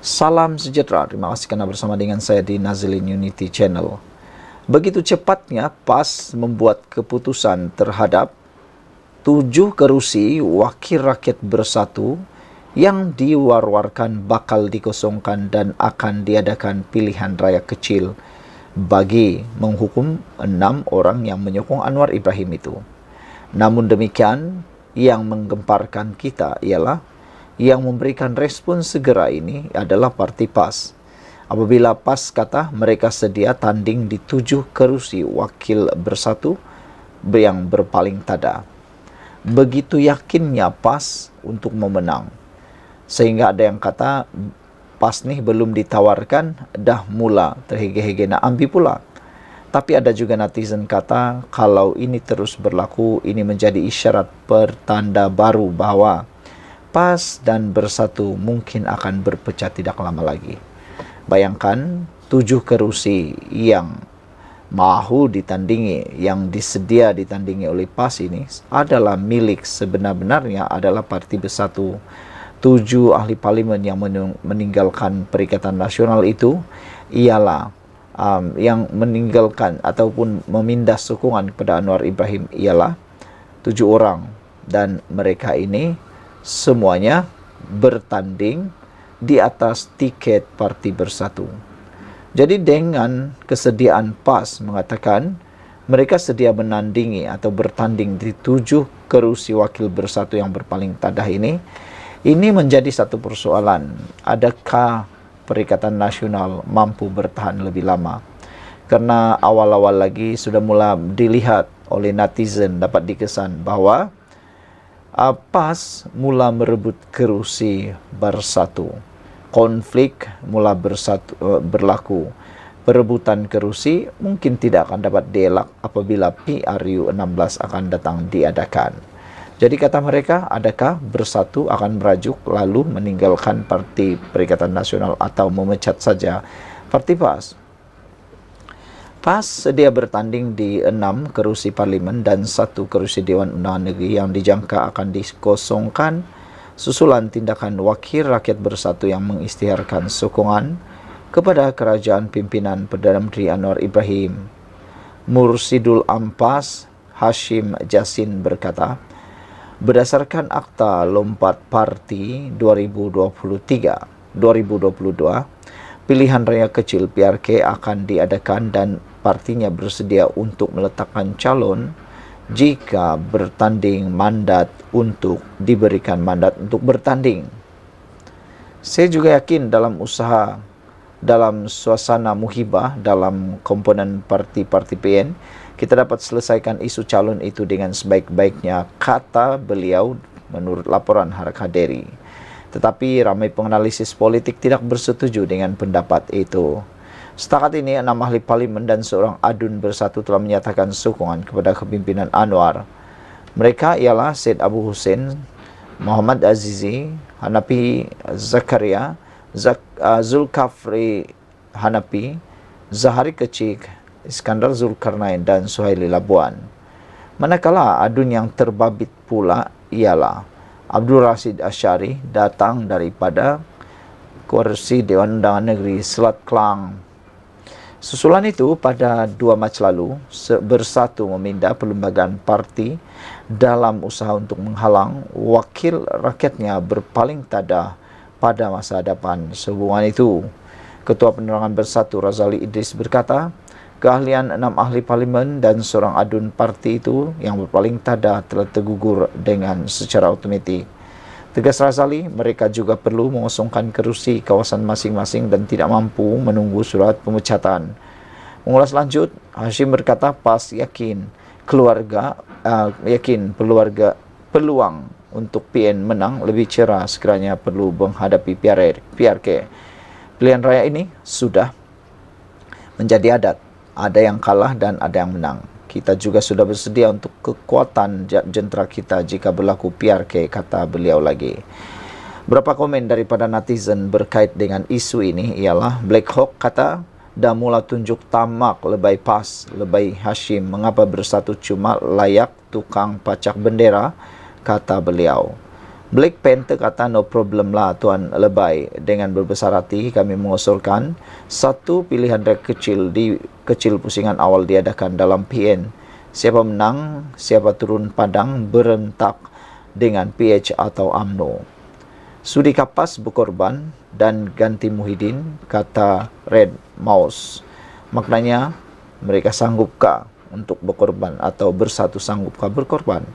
Salam sejahtera, terima kasih kerana bersama dengan saya di Nazilin Unity Channel. Begitu cepatnya PAS membuat keputusan terhadap 7 kerusi Wakil Rakyat Bersatu yang diwar-warkan bakal dikosongkan dan akan diadakan pilihan raya kecil bagi menghukum 6 orang yang menyokong Anwar Ibrahim itu. Namun demikian, yang menggemparkan kita ialah yang memberikan respon segera ini adalah parti PAS. Apabila PAS kata mereka sedia tanding di 7 kerusi Wakil Bersatu yang berpaling tada. Begitu yakinnya PAS untuk memenang. Sehingga ada yang kata PAS nih belum ditawarkan, dah mula terhege-hege nak ambil pula. Tapi ada juga netizen kata kalau ini terus berlaku, ini menjadi isyarat pertanda baru bahawa PAS dan Bersatu mungkin akan berpecah tidak lama lagi. Bayangkan 7 kerusi yang mahu ditandingi, yang disedia ditandingi oleh PAS ini adalah milik sebenar-benarnya adalah Parti Bersatu. 7 ahli parlimen yang meninggalkan Perikatan Nasional itu ialah yang meninggalkan ataupun memindah sokongan kepada Anwar Ibrahim ialah 7 orang, dan mereka ini semuanya bertanding di atas tiket Parti Bersatu. Jadi dengan kesediaan PAS mengatakan mereka sedia menandingi atau bertanding di 7 kerusi Wakil Bersatu yang berpaling tadah ini menjadi satu persoalan. Adakah Perikatan Nasional mampu bertahan lebih lama? Karena awal-awal lagi sudah mula dilihat oleh netizen, dapat dikesan bahawa PAS mula merebut kerusi Bersatu. Konflik mula berlaku. Perebutan kerusi mungkin tidak akan dapat dielak apabila PRU 16 akan datang diadakan. Jadi kata mereka, adakah Bersatu akan merajuk lalu meninggalkan Parti Perikatan Nasional atau memecat saja Parti PAS? PAS sedia bertanding di 6 kerusi parlimen dan 1 kerusi Dewan Undangan Negeri yang dijangka akan dikosongkan susulan tindakan Wakil Rakyat Bersatu yang mengisytiharkan sokongan kepada kerajaan pimpinan Perdana Menteri Anwar Ibrahim. Mursidul Ampas Hashim Jasin berkata, berdasarkan Akta Lompat Parti 2022, pilihan raya kecil PRK akan diadakan dan partinya bersedia untuk meletakkan calon jika bertanding mandat untuk diberikan mandat untuk bertanding. Saya juga yakin dalam suasana muhibah dalam komponen parti-parti PN, kita dapat selesaikan isu calon itu dengan sebaik-baiknya, kata beliau menurut laporan Harak Haderi. Tetapi ramai penganalisis politik tidak bersetuju dengan pendapat itu. Setakat ini 6 ahli parlimen dan seorang adun Bersatu telah menyatakan sokongan kepada kepimpinan Anwar. Mereka ialah Syed Abu Hussein, Muhammad Azizi, Hanafi Zakaria, Zulkafli Hanafi, Zahari Kecik, Iskandar Zulkarnain dan Suhaili Labuan. Manakala adun yang terbabit pula ialah Abdul Rashid Ashari, datang daripada kursi Dewan Undangan Negeri Selat Kelang. Susulan itu pada 2 Mac lalu, Bersatu memindah perlembagaan parti dalam usaha untuk menghalang wakil rakyatnya berpaling tada pada masa hadapan. Sehubungan itu, Ketua Penerangan Bersatu Razali Idris berkata, keahlian 6 ahli parlimen dan seorang adun parti itu yang berpaling tada telah tergugur dengan secara otomatik. Tegas Razali, mereka juga perlu mengosongkan kerusi kawasan masing-masing dan tidak mampu menunggu surat pemecatan. Mengulas lanjut, Hashim berkata PAS yakin peluang untuk PN menang lebih cerah sekiranya perlu menghadapi PRK. Pilihan raya ini sudah menjadi adat. Ada yang kalah dan ada yang menang. Kita juga sudah bersedia untuk kekuatan jentera kita jika berlaku PRK, kata beliau lagi. Berapa komen daripada netizen berkait dengan isu ini ialah Black Hawk kata, dah mula tunjuk tamak lebay PAS, lebay Hashim, mengapa Bersatu cuma layak tukang pacak bendera, kata beliau. Black Panther kata no problem lah Tuan Lebay. Dengan berbesar hati kami mengusulkan satu pilihan rek kecil di kecil pusingan awal diadakan dalam PN. Siapa menang, siapa turun padang berentak dengan PH atau UMNO. Sudi kapas berkorban dan ganti Muhyiddin, kata Red Mouse. Maknanya mereka sanggupkah untuk berkorban atau bersatu sanggupkah berkorban?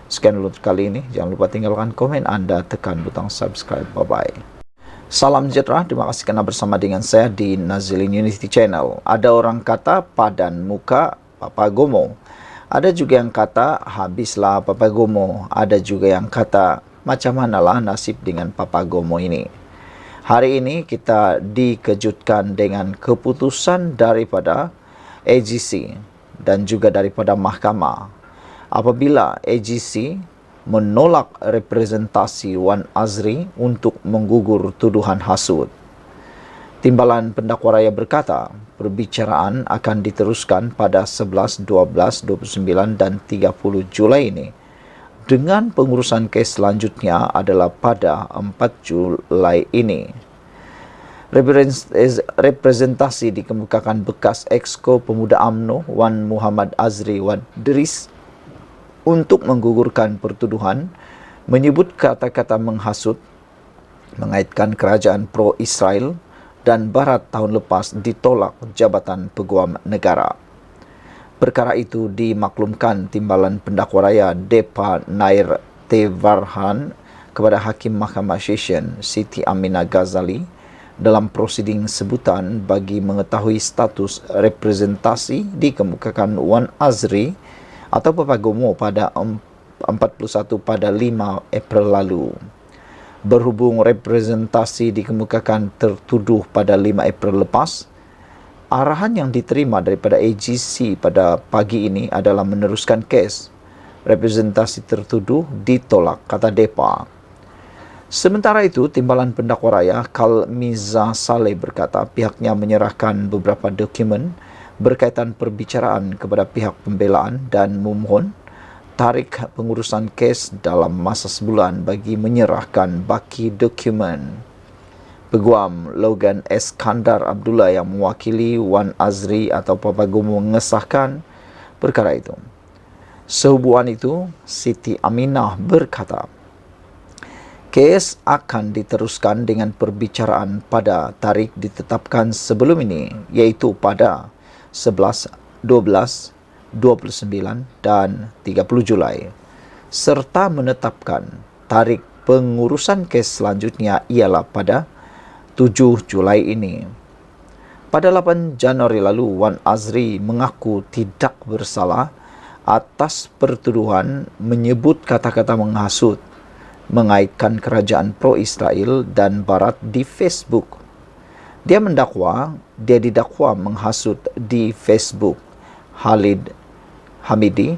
Sekian dulu kali ini. Jangan lupa tinggalkan komen anda, tekan butang subscribe. Bye-bye. Salam sejahtera. Terima kasih kerana bersama dengan saya di Nazilin Unity Channel. Ada orang kata padan muka papagomo. Ada juga yang kata habislah papagomo. Ada juga yang kata macam manalah nasib dengan papagomo ini. Hari ini kita dikejutkan dengan keputusan daripada AGC dan juga daripada mahkamah. Apabila AGC menolak representasi Wan Azri untuk menggugur tuduhan hasut. Timbalan pendakwa raya berkata, perbicaraan akan diteruskan pada 11, 12, 29 dan 30 Julai ini. Dengan pengurusan kes selanjutnya adalah pada 4 Julai ini. Representasi dikemukakan bekas Exco Pemuda UMNO Wan Muhammad Azri Wan Deris untuk menggugurkan pertuduhan, menyebut kata-kata menghasut, mengaitkan kerajaan pro-Israel dan Barat tahun lepas ditolak Jabatan Peguam Negara. Perkara itu dimaklumkan Timbalan Pendakwa Raya Depa Nair Tevarhan kepada Hakim Mahkamah Session Siti Aminah Ghazali dalam prosiding sebutan bagi mengetahui status representasi dikemukakan Wan Azri atau papagomo pada 41 pada 5 April lalu. Berhubung representasi dikemukakan tertuduh pada 5 April lepas, arahan yang diterima daripada AGC pada pagi ini adalah meneruskan kes. Representasi tertuduh ditolak, kata Depa. Sementara itu, Timbalan Pendakwa Raya Kalmiza Saleh berkata pihaknya menyerahkan beberapa dokumen berkaitan perbicaraan kepada pihak pembelaan dan memohon tarik pengurusan kes dalam masa sebulan bagi menyerahkan baki dokumen. Peguam Logan Eskandar Abdullah yang mewakili Wan Azri atau papagomo mengesahkan perkara itu. Sehubungan itu, Siti Aminah berkata, kes akan diteruskan dengan perbicaraan pada tarikh ditetapkan sebelum ini, iaitu pada 11, 12, 29 dan 30 Julai, serta menetapkan tarikh pengurusan kes selanjutnya ialah pada 7 Julai ini. Pada 8 Januari lalu, Wan Azri mengaku tidak bersalah atas pertuduhan menyebut kata-kata menghasut, mengaitkan kerajaan pro-Israel dan Barat di Facebook. Dia didakwa menghasut di Facebook Khalid Hamidi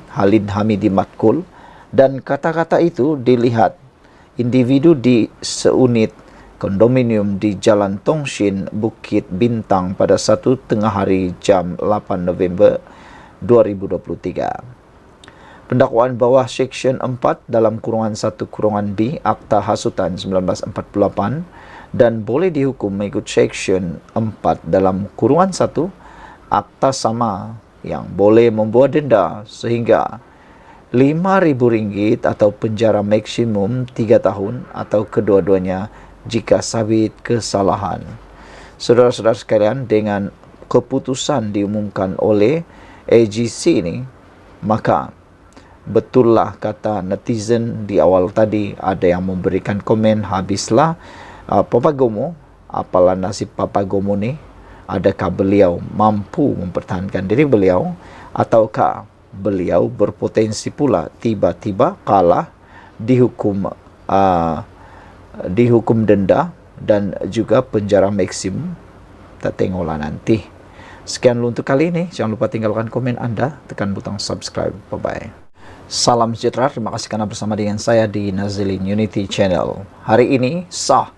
Matkul, dan kata-kata itu dilihat individu di seunit kondominium di Jalan Tongshin, Bukit Bintang pada 1 tengah hari jam 8 November 2023. Pendakwaan bawah Seksyen 4 dalam kurungan 1 kurungan B Akta Hasutan 1948 dan boleh dihukum mengikut Seksyen 4 dalam kurungan 1 Akta sama yang boleh membawa denda sehingga RM5,000 atau penjara maksimum 3 tahun atau kedua-duanya jika sabit kesalahan. Saudara-saudara sekalian, dengan keputusan diumumkan oleh AGC ini, maka betullah kata netizen di awal tadi, ada yang memberikan komen habislah papagomo, apalah nasib papagomo ni, adakah beliau mampu mempertahankan diri beliau ataukah beliau berpotensi pula tiba-tiba kalah dihukum denda dan juga penjara maksimum. Kita tengoklah nanti. Sekian dulu untuk kali ini. Jangan lupa tinggalkan komen anda, tekan butang subscribe. Bye-bye. Salam sejahtera. Terima kasih kerana bersama dengan saya di Nazilin Unity Channel. Hari ini sah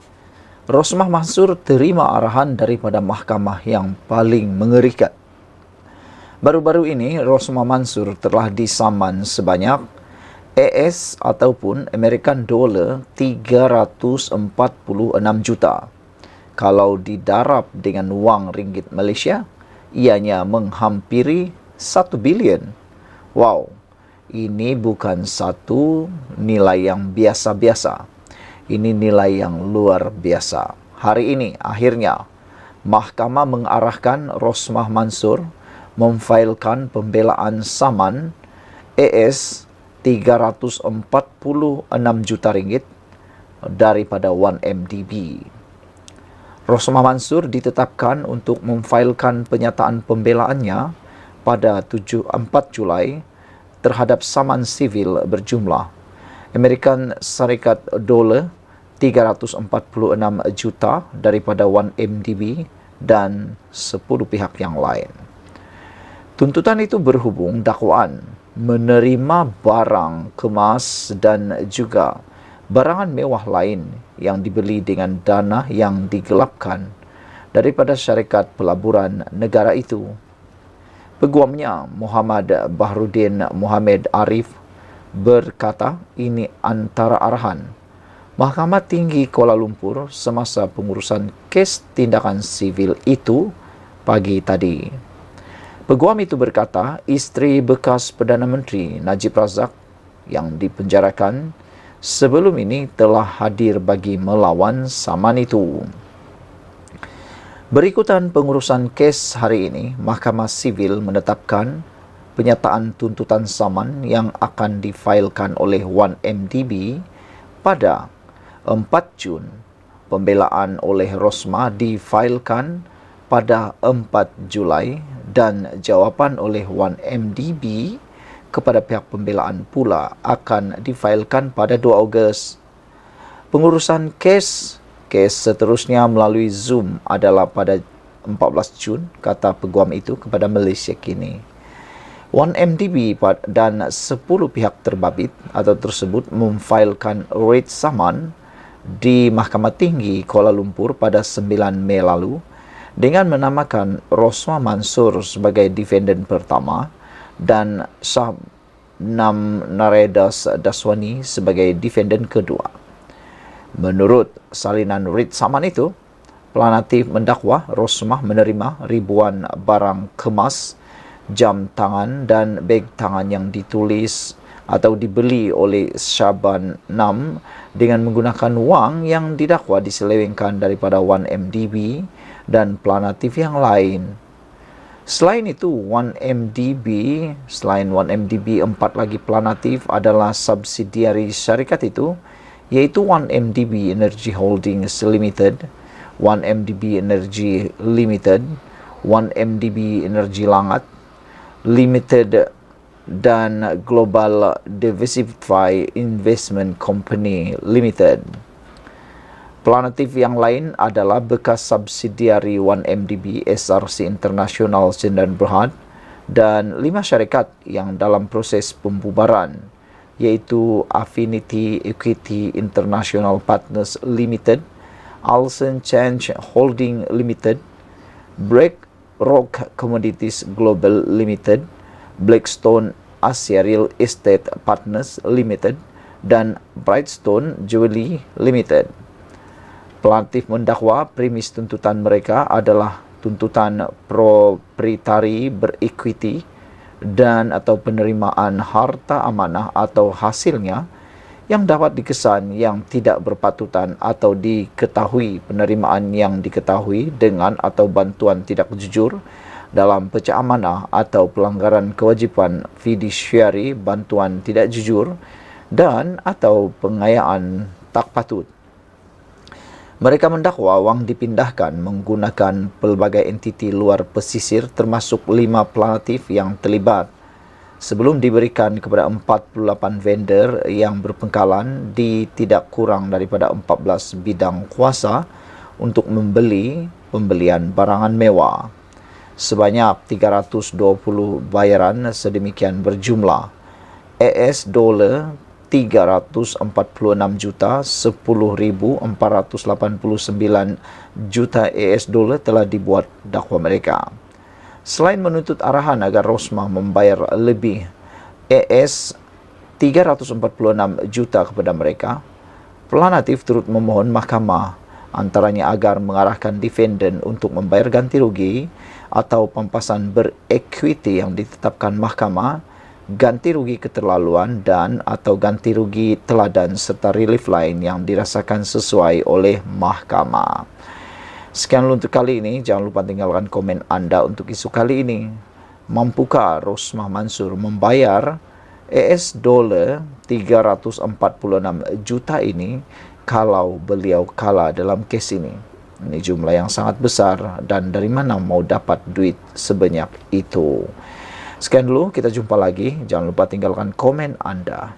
Rosmah Mansur terima arahan daripada mahkamah yang paling mengerikan. Baru-baru ini Rosmah Mansur telah disaman sebanyak AS ataupun American dollar 346 juta. Kalau didarab dengan wang ringgit Malaysia, ianya menghampiri 1 bilion. Wow, ini bukan satu nilai yang biasa-biasa. Ini nilai yang luar biasa. Hari ini, akhirnya, Mahkamah mengarahkan Rosmah Mansur memfailkan pembelaan saman AS 346 juta ringgit daripada 1MDB. Rosmah Mansur ditetapkan untuk memfailkan penyataan pembelaannya pada 4 Julai terhadap saman sivil berjumlah American Syarikat dolar 346 juta daripada 1MDB dan 10 pihak yang lain. Tuntutan itu berhubung dakwaan menerima barang kemas dan juga barangan mewah lain yang dibeli dengan dana yang digelapkan daripada syarikat pelaburan negara itu. Peguamnya Muhammad Bahrudin Muhammad Arif berkata ini antara arahan Mahkamah Tinggi Kuala Lumpur semasa pengurusan kes tindakan sivil itu pagi tadi. Peguam itu berkata isteri bekas Perdana Menteri Najib Razak yang dipenjarakan sebelum ini telah hadir bagi melawan saman itu. Berikutan pengurusan kes hari ini, Mahkamah Sivil menetapkan penyataan tuntutan saman yang akan difailkan oleh 1MDB pada 4 Jun. Pembelaan oleh Rosmah difailkan pada 4 Julai dan jawapan oleh 1MDB kepada pihak pembelaan pula akan difailkan pada 2 Ogos. Pengurusan kes seterusnya melalui Zoom adalah pada 14 Jun, kata peguam itu kepada Malaysia Kini. 1MDB dan 10 pihak terbabit atau tersebut memfailkan writ saman di Mahkamah Tinggi Kuala Lumpur pada 9 Mei lalu dengan menamakan Rosmah Mansur sebagai defendant pertama dan Shabnam Naredas Daswani sebagai defendant kedua. Menurut salinan writ saman itu, pelanatif mendakwa Rosmah menerima ribuan barang kemas, jam tangan dan beg tangan yang ditulis atau dibeli oleh Shabnam dengan menggunakan wang yang didakwa diselewengkan daripada 1MDB dan pelanatif yang lain. Selain itu, 1MDB, 4 lagi pelanatif adalah subsidiari syarikat itu, iaitu 1MDB Energy Holdings Limited, 1MDB Energy Limited, 1MDB Energy Langat Limited, dan Global Diversified Investment Company Limited. Pelanatif yang lain adalah bekas subsidiari 1MDB SRC International Sdn Bhd dan 5 syarikat yang dalam proses pembubaran, iaitu Affinity Equity International Partners Limited, Alson Change Holding Limited, Break Rock Commodities Global Limited, Blackstone Asia Real Estate Partners Limited, dan Brightstone Jewelry Limited. Pelanatif mendakwa premis tuntutan mereka adalah tuntutan proprietari berequity dan atau penerimaan harta amanah atau hasilnya yang dapat dikesan yang tidak berpatutan atau diketahui penerimaan yang diketahui dengan atau bantuan tidak jujur dalam pecah amanah atau pelanggaran kewajipan fiduciary bantuan tidak jujur dan atau pengayaan tak patut. Mereka mendakwa wang dipindahkan menggunakan pelbagai entiti luar pesisir termasuk 5 pelanatif yang terlibat sebelum diberikan kepada 48 vendor yang berpengkalan di tidak kurang daripada 14 bidang kuasa untuk pembelian barangan mewah. Sebanyak 320 bayaran sedemikian berjumlah AS dolar 346 juta 10,489 juta AS dolar telah dibuat dakwa mereka. Selain menuntut arahan agar Rosmah membayar lebih AS 346 juta kepada mereka. Pelanatif turut memohon mahkamah antaranya agar mengarahkan defendant untuk membayar ganti rugi atau pampasan berequity yang ditetapkan mahkamah, ganti rugi keterlaluan dan atau ganti rugi teladan serta relief lain yang dirasakan sesuai oleh mahkamah. Sekian dulu untuk kali ini. Jangan lupa tinggalkan komen anda untuk isu kali ini. Mampukah Rosmah Mansur membayar US dollar 346 juta ini kalau beliau kalah dalam kes ini? Ini jumlah yang sangat besar dan dari mana mau dapat duit sebanyak itu? Sekian dulu, kita jumpa lagi. Jangan lupa tinggalkan komen anda.